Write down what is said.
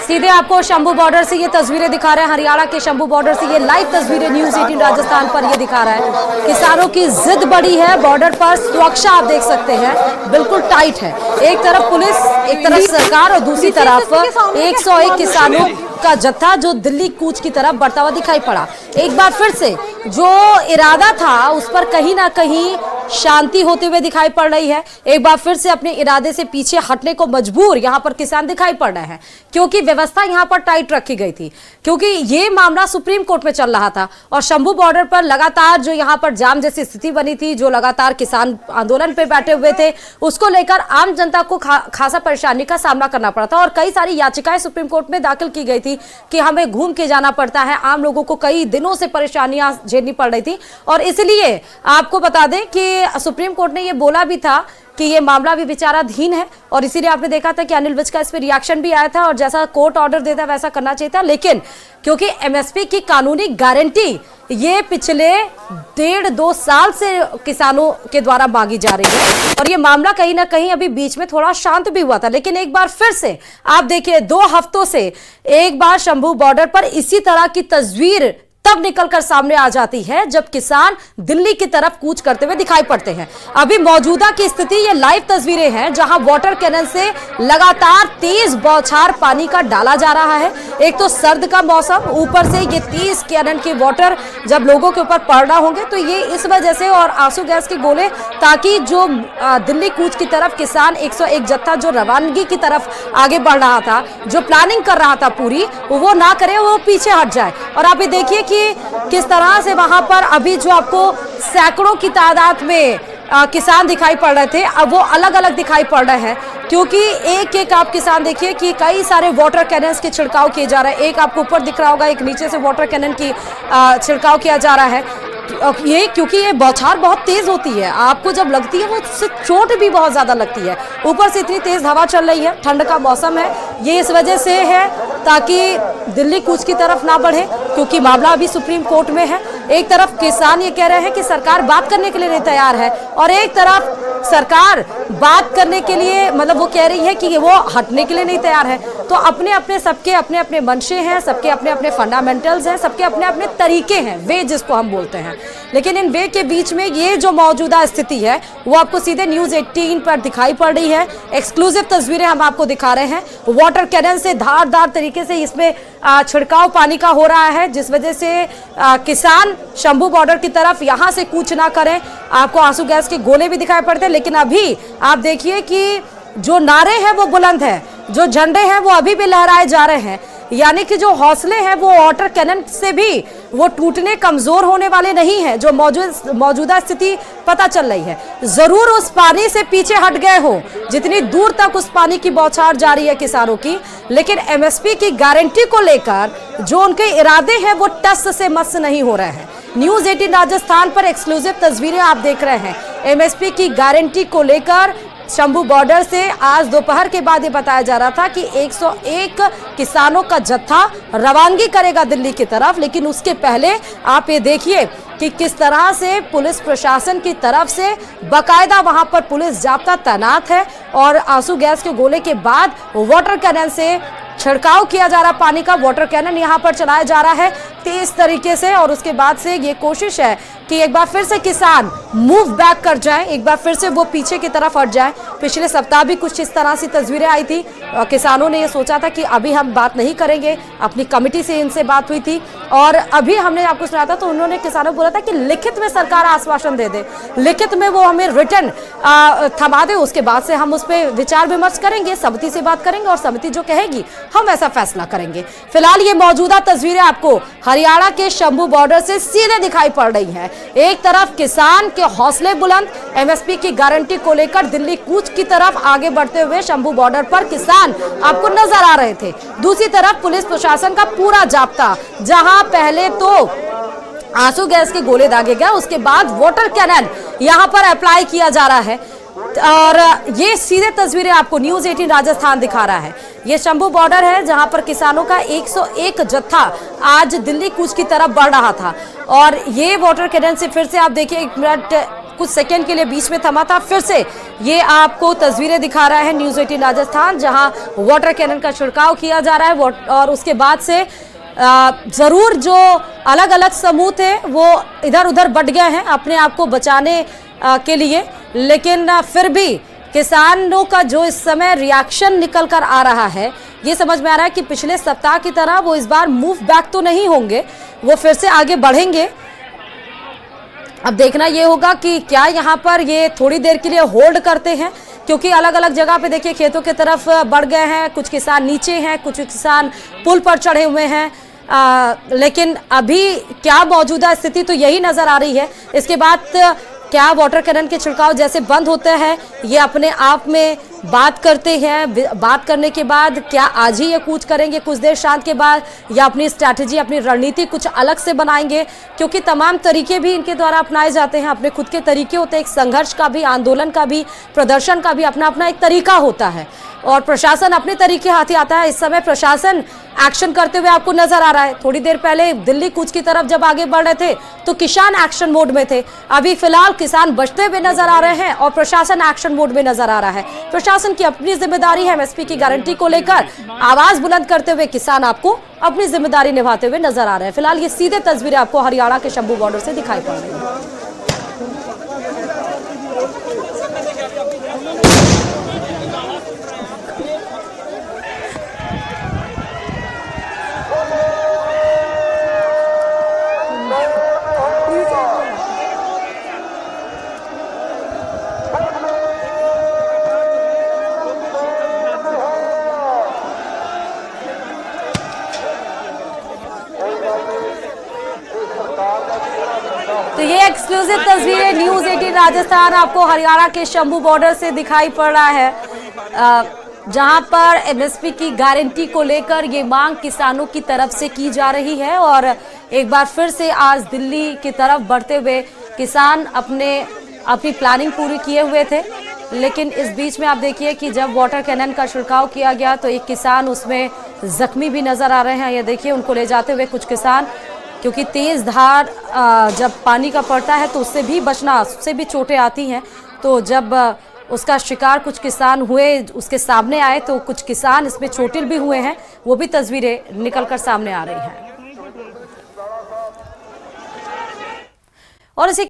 सीधे आपको शंभू बॉर्डर से ये तस्वीरें दिखा रहे हैं, हरियाणा के शंभू बॉर्डर से ये लाइव तस्वीरें न्यूज़ 18 राजस्थान पर ये दिखा रहा है। किसानों की जिद बड़ी है, बॉर्डर पर सुरक्षा आप देख सकते हैं बिल्कुल टाइट है। एक तरफ पुलिस, एक तरफ सरकार और दूसरी तरफ 101 किसानों का जत्था जो दिल्ली कूच की तरफ बढ़ता हुआ दिखाई पड़ा। एक बार फिर से जो इरादा था उस पर कहीं ना कहीं शांति होते हुए दिखाई पड़ रही है। एक बार फिर से अपने इरादे से पीछे हटने को मजबूर यहाँ पर किसान दिखाई पड़ रहे हैं, क्योंकि व्यवस्था यहाँ पर टाइट रखी गई थी, क्योंकि ये मामला सुप्रीम कोर्ट में चल रहा था और शंभू बॉर्डर पर लगातार जो यहाँ पर जाम जैसी स्थिति बनी थी, जो लगातार किसान आंदोलन पे बैठे हुए थे, उसको लेकर आम जनता को खासा परेशानी का सामना करना पड़ा था और कई सारी याचिकाएं सुप्रीम कोर्ट में दाखिल की गई थी कि हमें घूम के जाना पड़ता है। आम लोगों को कई दिनों से परेशानियां झेलनी पड़ रही थी और इसलिए आपको बता दें कि सुप्रीम कोर्ट ने ये बोला भी था कि ये मामला भी विचाराधीन है और इसीलिए आपने देखा था कि अनिल विज का इस पर रिएक्शन भी आया था और जैसा कोर्ट ऑर्डर देता वैसा करना चाहिए था। लेकिन क्योंकि एमएसपी की कानूनी गारंटी ये पिछले 1.5-2 साल से किसानों के द्वारा मांगी जा रही है और ये मामला कहीं ना कहीं अभी बीच में थोड़ा शांत भी हुआ था, लेकिन एक बार फिर से आप देखिए 2 हफ्तों से एक बार शंभू बॉर्डर पर इसी तरह की तस्वीर तब निकलकर सामने आ जाती है जब किसान दिल्ली की तरफ कूच करते हुए दिखाई पड़ते हैं। अभी मौजूदा की स्थिति ये लाइव तस्वीरें हैं जहां वाटर कैनन से लगातार तेज बौछार पानी का डाला जा रहा है। एक तो सर्द का मौसम, ऊपर से ये 30 कैनन के वाटर जब लोगों के ऊपर पड़ रहा होंगे तो ये इस वजह से, और आंसू गैस के गोले, ताकि जो दिल्ली कूच की तरफ किसान 101 जत्था जो रवानगी की तरफ आगे बढ़ रहा था, जो प्लानिंग कर रहा था पूरी, वो ना करे, वो पीछे हट जाए। और आप ये देखिए कि किस तरह से वहां पर अभी जो आपको सैकड़ों की तादाद में किसान दिखाई पड़ रहे थे, अब वो अलग अलग दिखाई पड़ रहे हैं, क्योंकि एक एक आप किसान देखिए कि कई सारे वाटर कैनन्स के छिड़काव किए जा रहे हैं। एक आपको ऊपर दिख रहा होगा, एक नीचे से वाटर कैनन की छिड़काव किया जा रहा है। ये क्योंकि ये बौछार बहुत तेज होती है, आपको जब लगती है वो उससे चोट भी बहुत ज्यादा लगती है। ऊपर से इतनी तेज हवा चल रही है, ठंड का मौसम है, ये इस वजह से है ताकि दिल्ली कूच की तरफ ना बढ़े, क्योंकि मामला अभी सुप्रीम कोर्ट में है। एक तरफ किसान ये कह रहे हैं कि सरकार बात करने के लिए नहीं तैयार है और एक तरफ सरकार बात करने के लिए, मतलब वो कह रही है कि वो हटने के लिए नहीं तैयार है। तो अपने अपने सबके अपने अपने मंशे हैं, सबके अपने अपने फंडामेंटल्स हैं, सबके अपने अपने तरीके हैं, वे जिसको हम बोलते हैं। लेकिन इन वे के बीच में ये जो मौजूदा स्थिति है वो आपको सीधे न्यूज़ 18 पर दिखाई पड़ रही है। एक्सक्लूसिव तस्वीरें हम आपको दिखा रहे हैं। वाटर कैनन से धारदार तरीके से इसमें छिड़काव पानी का हो रहा है, जिस वजह से किसान शंभू बॉर्डर की तरफ यहाँ से कूच ना करें। आपको आंसू गैस के गोले भी दिखाई पड़ते हैं, लेकिन अभी आप देखिए कि जो नारे हैं वो बुलंद है, जो झंडे हैं वो अभी भी लहराए जा रहे हैं, यानी कि जो हौसले हैं वो वाटर कैनन से भी वो टूटने, कमजोर होने वाले नहीं हैं। जो मौजूदा स्थिति पता चल रही है, जरूर उस पानी से पीछे हट गए हो जितनी दूर तक उस पानी की बौछार जारी है किसानों की, लेकिन एमएसपी की गारंटी को लेकर जो उनके इरादे हैं वो टस से मस नहीं हो रहे हैं। न्यूज़ 18 राजस्थान पर एक्सक्लूसिव तस्वीरें आप देख रहे हैं। एमएसपी की गारंटी को लेकर शंभू बॉर्डर से आज दोपहर के बाद ये बताया जा रहा था कि 101 किसानों का जत्था रवानगी करेगा दिल्ली की तरफ, लेकिन उसके पहले आप ये देखिए कि किस तरह से पुलिस प्रशासन की तरफ से बाकायदा वहां पर पुलिस जाब्ता तैनात है और आंसू गैस के गोले के बाद वाटर कैनन से छिड़काव किया जा रहा पानी का। वाटर कैनन यहाँ पर चलाया जा रहा है तेज तरीके से और उसके बाद से ये कोशिश है कि एक बार फिर से किसान मूव बैक कर जाए, एक बार फिर से वो पीछे की तरफ हट जाए। पिछले सप्ताह भी कुछ इस तरह से तस्वीरें आई थी, किसानों ने ये सोचा था कि अभी हम बात नहीं करेंगे, अपनी कमेटी से इनसे बात हुई थी और अभी हमने आपको सुना था तो उन्होंने किसानों को बोला था कि लिखित में सरकार आश्वासन दे दे, लिखित में वो हमें रिटर्न थमा दे, उसके बाद से हम उस पर विचार विमर्श करेंगे, समिति से बात करेंगे और समिति जो कहेगी हम ऐसा फैसला करेंगे। फिलहाल ये मौजूदा तस्वीरें आपको हरियाणा के शंभू बॉर्डर से सीधे दिखाई पड़ रही हैं। एक तरफ किसान के हौसले बुलंद, एमएसपी की गारंटी को लेकर दिल्ली कूच की तरफ आगे बढ़ते हुए शंभू बॉर्डर पर किसान आपको नजर आ रहे थे। दूसरी तरफ पुलिस प्रशासन का पूरा जाब्ता, जहां पहले तो आंसू गैस के गोले दागे गए, उसके बाद वाटर कैनन यहां पर अप्लाई किया जा रहा है और ये सीधे तस्वीरें आपको न्यूज़ 18 राजस्थान दिखा रहा है। ये शंभू बॉर्डर है जहां पर किसानों का 101 जत्था आज दिल्ली कूच की तरफ बढ़ रहा था और ये वाटर कैनन से फिर से आप देखिए, एक मिनट कुछ सेकंड के लिए बीच में थमा था। फिर से ये आपको तस्वीरें दिखा रहा है न्यूज़ 18 राजस्थान, जहां वाटर कैनन का छिड़काव किया जा रहा है और उसके बाद से जरूर जो अलग अलग समूह थे वो इधर उधर बट गए हैं अपने आप को बचाने के लिए, लेकिन फिर भी किसानों का जो इस समय रिएक्शन निकल कर आ रहा है, ये समझ में आ रहा है कि पिछले सप्ताह की तरह वो इस बार मूव बैक तो नहीं होंगे, वो फिर से आगे बढ़ेंगे। अब देखना ये होगा कि क्या यहाँ पर ये थोड़ी देर के लिए होल्ड करते हैं, क्योंकि अलग अलग जगह पे देखिए खेतों की तरफ बढ़ गए हैं, कुछ किसान नीचे हैं, कुछ किसान पुल पर चढ़े हुए हैं। लेकिन अभी क्या मौजूदा स्थिति तो यही नजर आ रही है। इसके बाद क्या वाटर कैनन के छिड़काव जैसे बंद होते हैं, ये अपने आप में बात करते हैं, बात करने के बाद क्या आज ही ये कूच करेंगे कुछ देर शांत के बाद, या अपनी स्ट्रैटेजी अपनी रणनीति कुछ अलग से बनाएंगे, क्योंकि तमाम तरीके भी इनके द्वारा अपनाए जाते हैं, अपने खुद के तरीके होते हैं। एक संघर्ष का भी, आंदोलन का भी, प्रदर्शन का भी अपना अपना एक तरीका होता है और प्रशासन अपने तरीके हाथी आता है। इस समय प्रशासन एक्शन करते हुए आपको नजर आ रहा है। थोड़ी देर पहले दिल्ली कूच की तरफ जब आगे बढ़ रहे थे तो किसान एक्शन मोड में थे, अभी फिलहाल किसान बचते हुए नजर आ रहे हैं और प्रशासन एक्शन मोड में नजर आ रहा है। प्रशासन की अपनी जिम्मेदारी है, एमएसपी की गारंटी को लेकर आवाज बुलंद करते हुए किसान आपको अपनी जिम्मेदारी निभाते हुए नजर आ रहे हैं। फिलहाल ये सीधे तस्वीरें आपको हरियाणा के शंभू बॉर्डर से दिखाई पड़ रही है। तो ये एक्सक्लूसिव तस्वीरें न्यूज़ 18 राजस्थान आपको हरियाणा के शंभू बॉर्डर से दिखाई पड़ रहा है, जहां पर एमएसपी की गारंटी को लेकर ये मांग किसानों की तरफ से की जा रही है। और एक बार फिर से आज दिल्ली की तरफ बढ़ते हुए किसान अपनी प्लानिंग पूरी किए हुए थे, लेकिन इस बीच में आप देखिए कि जब वाटर कैनन का छिड़काव किया गया तो एक किसान उसमें जख्मी भी नजर आ रहे हैं। ये देखिए उनको ले जाते हुए कुछ किसान, क्योंकि तेज धार जब पानी का पड़ता है तो उससे भी बचना, उससे भी चोटें आती हैं। तो जब उसका शिकार कुछ किसान हुए, उसके सामने आए तो कुछ किसान इसमें चोटिल भी हुए हैं, वो भी तस्वीरें निकलकर सामने आ रही हैं। और इसी